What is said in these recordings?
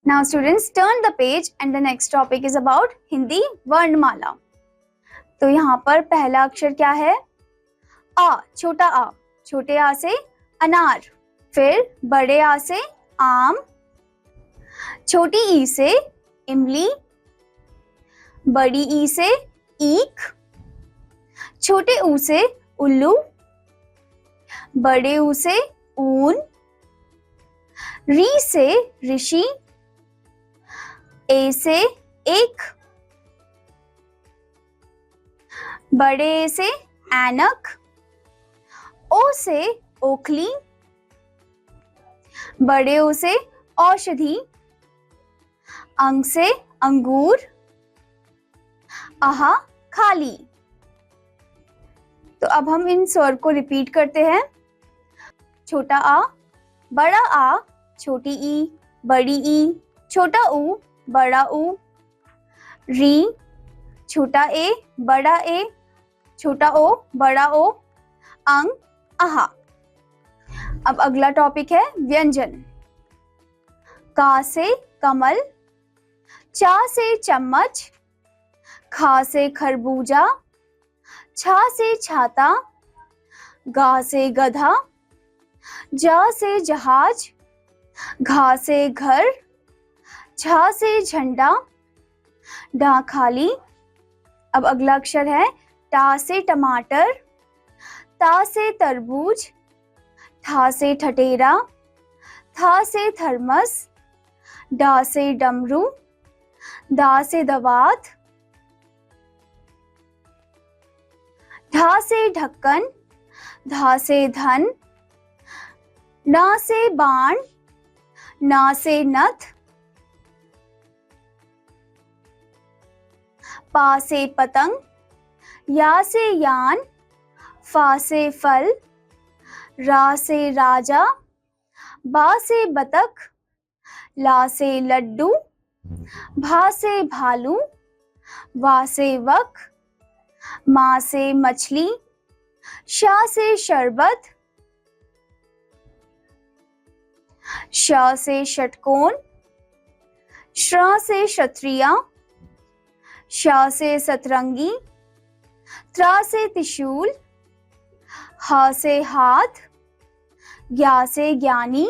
Now students turn the page and the next topic is about Hindi वर्णमाला। तो यहाँ पर पहला अक्षर क्या है? आ, छोटा आ। छोटे आ से अनार, फिर बड़े आ से आम, छोटी ई से इमली, बड़ी ई से ईख, छोटे ऊ से उल्लू, बड़े ऊ से ऊन, री से ऋषि, ए से एक, बड़े ए से ऐनक, ओ से ओखली, बड़े ओ से औषधि, अंग से अंगूर, आहा खाली। तो अब हम इन स्वर को रिपीट करते हैं। छोटा आ, बड़ा आ, छोटी ई, बड़ी ई, छोटा ऊ, बड़ा ऊ, री, छोटा ए, बड़ा ए, छोटा ओ, बड़ा ओ, अंग, आहा। अब अगला टॉपिक है व्यंजन। का से कमल, चा से चम्मच, खा से खरबूजा, छा से छाता, गा से गधा, जा से जहाज, घा से घर, झा से झंडा, डा खाली। अब अगला अक्षर है टा से टमाटर, ता से तरबूज, ठा से ठठेरा, था से थर्मस, डा से डमरू, दा से दवात, ढा से ढक्कन, धा से धन, ना से बाण, ना से नथ, पा से पतंग, या से यान, फा से फल, रा से राजा, बा से बतख, ला से लड्डू, भा से भालू, वा से वक, मा से मछली, शा से शरबत, श से षटकोण, श्र से क्षत्रिया, श से सतरंगी, त्रा से त्रिशूल, ह से हाथ, ज्ञा से ज्ञानी,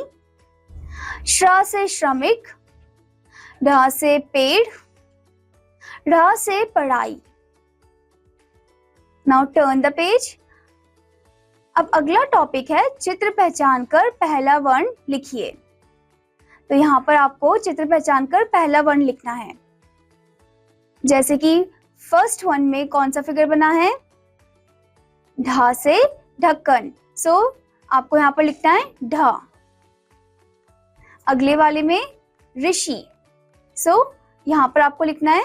श्र से श्रमिक, ढ से पेड़, ढ़ से पढ़ाई। Now turn the page. अब अगला टॉपिक है चित्र पहचान कर पहला वर्ण लिखिए। तो यहाँ पर आपको चित्र पहचान कर पहला वर्ण लिखना है। जैसे कि फर्स्ट वन में कौन सा फिगर बना है? ढा से ढक्कन, सो आपको यहाँ पर लिखना है ढ। अगले वाले में ऋषि, सो यहाँ पर आपको लिखना है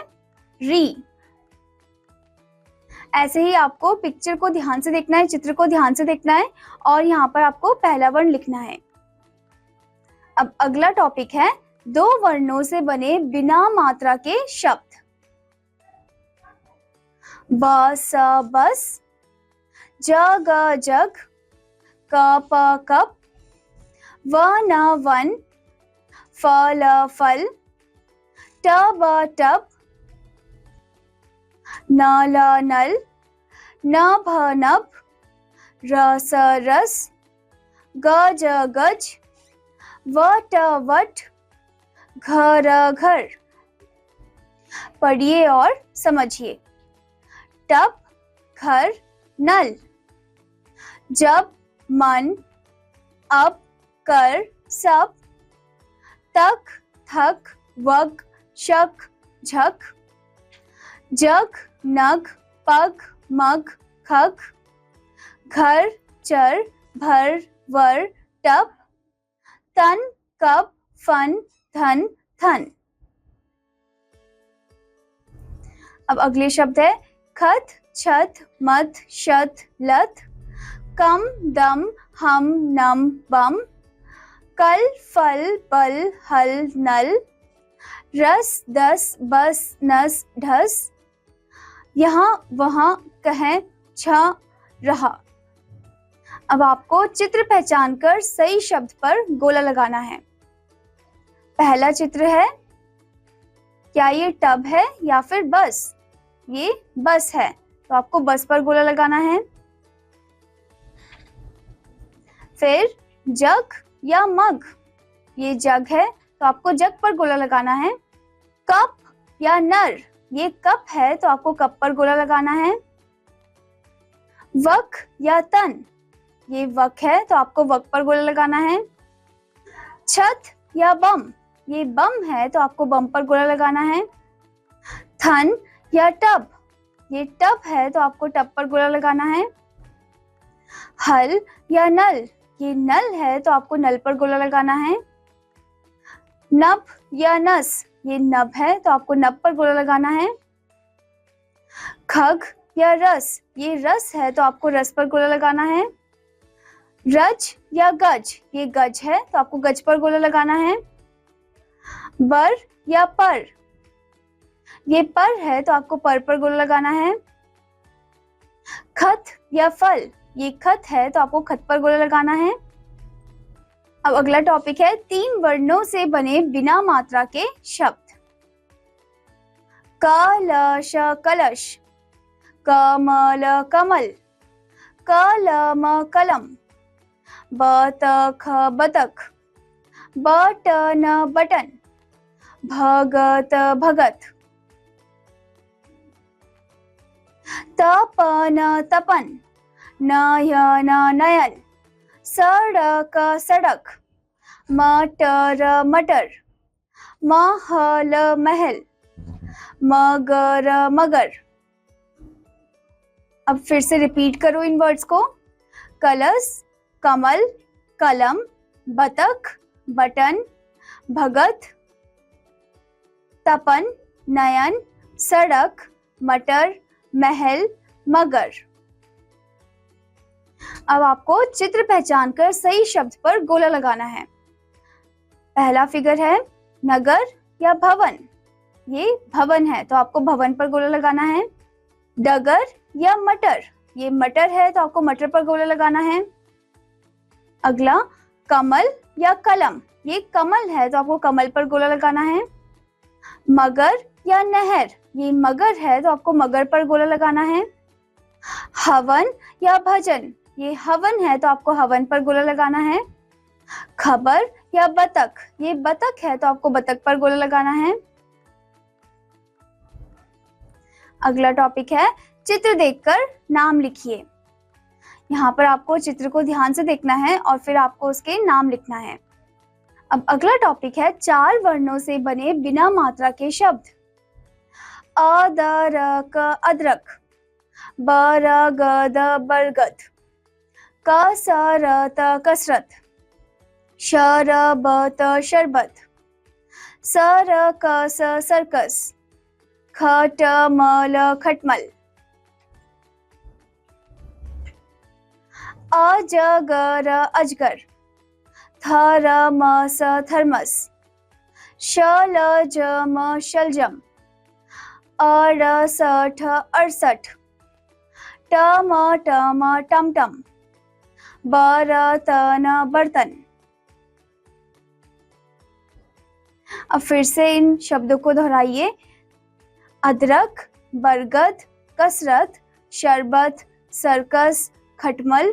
री। ऐसे ही आपको पिक्चर को ध्यान से देखना है, चित्र को ध्यान से देखना है और यहाँ पर आपको पहला वर्ण लिखना है। अब अगला टॉपिक है दो वर्णों से बने बिना मात्रा के शब्द। ब स बस, ज ग जग, क प कप, व न वन, फ ल फल, ट ब टब, न ल नल, न भ नभ, र स रस, ग ज गज, व ट वट, घ र घर। पढ़िए और समझिए। टब, घर, नल, जब, मन, अब, कर, सब, तक, थक, वग, शक, झक, जग, नग, पग, मग, खग, घर, चर, भर, वर, टप, तन, कप, फन, धन, थन। अब अगले शब्द है खत, छत, मत, शत, लत, कम, दम, हम, नम, बम, कल, फल, बल, हल, नल, रस, दस, बस, नस, ढस, यहाँ वहाँ कहें, छ, रहा। अब आपको चित्र पहचान कर सही शब्द पर गोला लगाना है। पहला चित्र है क्या ये टब है या फिर बस? ये बस है, तो आपको बस पर गोला लगाना है। फिर जग या मग, ये जग है तो आपको जग पर गोला लगाना है। कप या नर, ये कप है तो आपको कप पर गोला लगाना है। वक या तन, ये वक है तो आपको वक पर गोला लगाना है। छत या बम, ये बम है तो आपको बम पर गोला लगाना है। थन या टब, ये टब है तो आपको टब पर गोला लगाना है। हल या नल, ये नल है तो आपको नल पर गोला लगाना है। नभ या नस, ये नभ है तो आपको नभ पर गोला लगाना है। खग या रस, ये रस है तो आपको रस पर गोला लगाना है। रज या गज, ये गज है तो आपको गज पर गोला लगाना है। बर या पर, ये पर है तो आपको पर गोला लगाना है। खत या फल, ये खत है तो आपको खत पर गोला लगाना है। अब अगला टॉपिक है 3 वर्णों से बने बिना मात्रा के शब्द। कलश कलश, कमल कमल, कलम कलम, बतख बतख, बटन बटन, भगत भगत, तपन तपन, नयन नयन, सड़क सड़क, मटर मटर, महल महल, मगर मगर। अब फिर से रिपीट करो इन वर्ड्स को। कलश, कमल, कलम, बतख, बटन, भगत, तपन, नयन, सड़क, मटर, महल, मगर। अब आपको चित्र पहचान कर सही शब्द पर गोला लगाना है। पहला फिगर है नगर या भवन, ये भवन है तो आपको भवन पर गोला लगाना है। डगर या मटर, ये मटर है तो आपको मटर पर गोला लगाना है। अगला कमल या कलम, ये कमल है तो आपको कमल पर गोला लगाना है। मगर या नहर, ये मगर है तो आपको मगर पर गोला लगाना है। हवन या भजन, ये हवन है तो आपको हवन पर गोला लगाना है। खबर या बतख, ये बतख है तो आपको बतख पर गोला लगाना है। अगला टॉपिक है चित्र देखकर नाम लिखिए। यहाँ पर आपको चित्र को ध्यान से देखना है और फिर आपको उसके नाम लिखना है। अब अगला टॉपिक है 4 वर्णों से बने बिना मात्रा के शब्द। अदरक अदरक, बरगद बरगद, कसरत कसरत, शरबत शरबत, सरकस सर्कस, खटमल खटमल। अजगर अजगर, थरमस थर्मस, शलजम शलजम, अड़सठ अड़सठ, टमटम टमटम, बर्तन बर्तन। अब फिर से इन शब्दों को दोहराइए। अदरक, बरगद, कसरत, शरबत, सर्कस, खटमल,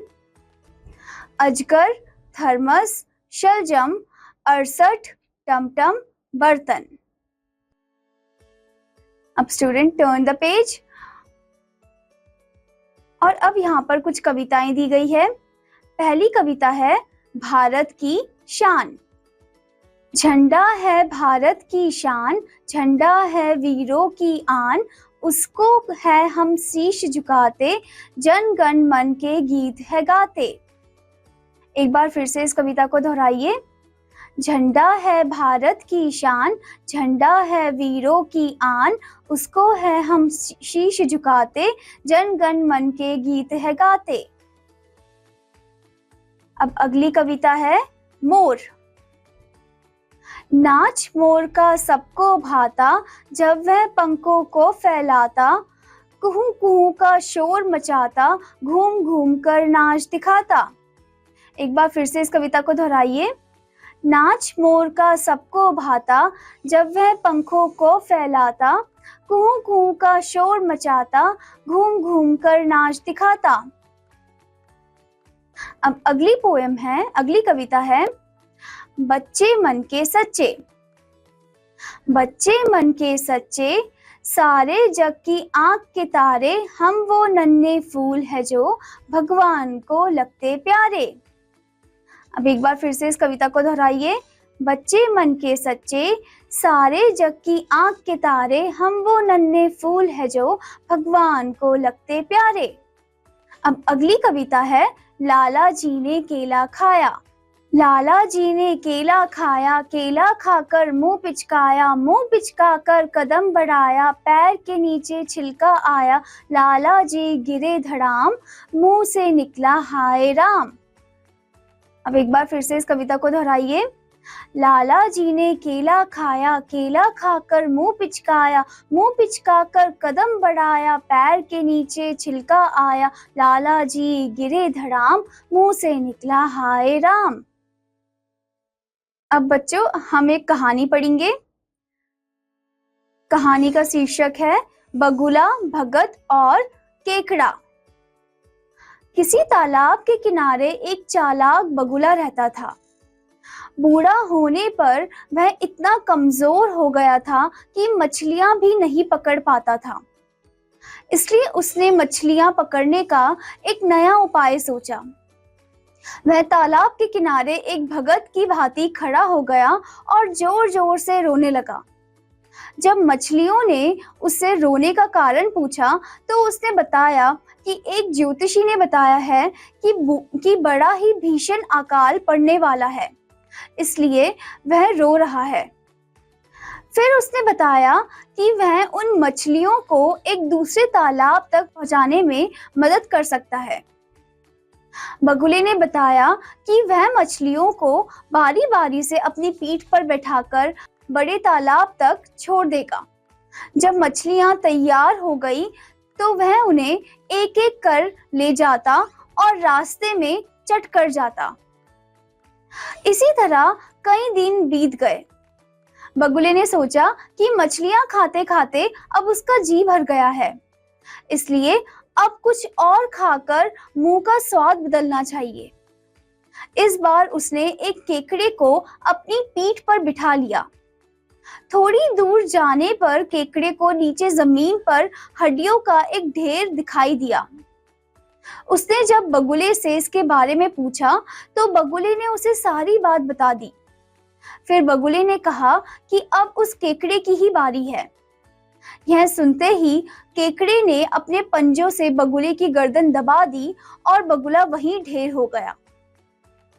अजगर, थर्मस, शलजम, अड़सठ, टमटम, बर्तन। अब स्टूडेंट टर्न द पेज। और अब यहाँ पर कुछ कविताएं दी गई है। पहली कविता है भारत की शान। झंडा है भारत की शान, झंडा है वीरों की आन, उसको है हम शीश झुकाते, जन गण मन के गीत है गाते। एक बार फिर से इस कविता को दोहराइए। झंडा है भारत की शान, झंडा है वीरों की आन, उसको है हम शीश झुकाते, जन गण मन के गीत है गाते। अब अगली कविता है मोर। नाच मोर का सबको भाता, जब वह पंखों को फैलाता, कुहू कुहू का शोर मचाता, घूम घूम कर नाच दिखाता। एक बार फिर से इस कविता को दोहराइए। नाच मोर का सबको भाता, जब वह पंखों को फैलाता, कुहू कुहू का शोर मचाता, घूम घूम कर नाच दिखाता। अब अगली कविता है बच्चे मन के सच्चे। बच्चे मन के सच्चे, सारे जग की आंख के तारे, हम वो नन्हे फूल है जो भगवान को लगते प्यारे। अब एक बार फिर से इस कविता को दोहराइए। बच्चे मन के सच्चे, सारे जग की आंख के तारे, हम वो नन्हे फूल है जो भगवान को लगते प्यारे। अब अगली कविता है लाला जी ने केला खाया। लाला जी ने केला खाया, केला खाकर मुंह पिचकाया, मुंह पिचका कर कदम बढ़ाया, पैर के नीचे छिलका आया, लाला जी गिरे धड़ाम, मुंह से निकला हाय राम। अब एक बार फिर से इस कविता को दोहराइए। लाला जी ने केला खाया, केला खाकर मुंह पिचकाया, मुंह पिचका कर कदम बढ़ाया, पैर के नीचे छिलका आया, लाला जी गिरे धड़ाम, मुंह से निकला हाय राम। अब बच्चों हम एक कहानी पढ़ेंगे। कहानी का शीर्षक है बगुला, भगत और केकड़ा। किसी तालाब के किनारे एक चालाक बगुला रहता था। बूढ़ा होने पर वह इतना कमजोर हो गया था कि मछलियां भी नहीं पकड़ पाता था। इसलिए उसने मछलियां पकड़ने का एक नया उपाय सोचा। वह तालाब के किनारे एक भगत की भांति खड़ा हो गया और जोर जोर से रोने लगा। जब मछलियों ने उससे रोने का कारण पूछा तो उसने बताया कि एक ज्योतिषी ने बताया है कि बड़ा ही भीषण अकाल पड़ने वाला है, इसलिए वह रो रहा है। फिर उसने बताया कि वह उन मछलियों को एक दूसरे तालाब तक पहुंचाने में मदद कर सकता है। बगुले ने बताया कि वह मछलियों को बारी बारी से अपनी पीठ पर बैठाकर बड़े तालाब तक छोड़ देगा। जब मछलियां तैयार हो गई तो वह उन्हें एक एक कर ले जाता और रास्ते में चट कर जाता। इसी तरह कई दिन बीत गए। बगुले ने सोचा कि मछलियां खाते खाते अब उसका जी भर गया है, इसलिए अब कुछ और खाकर मुंह का स्वाद बदलना चाहिए। इस बार उसने एक केकड़े को अपनी पीठ पर बिठा लिया। थोड़ी दूर जाने पर केकड़े को नीचे जमीन पर हड्डियों का एक ढेर दिखाई दिया। उसने जब बगुले से इसके बारे में पूछा तो बगुले ने उसे सारी बात बता दी। फिर बगुले ने कहा कि अब उस केकड़े की ही बारी है। यह सुनते ही केकड़े ने अपने पंजों से बगुले की गर्दन दबा दी और बगुला वहीं ढेर हो गया।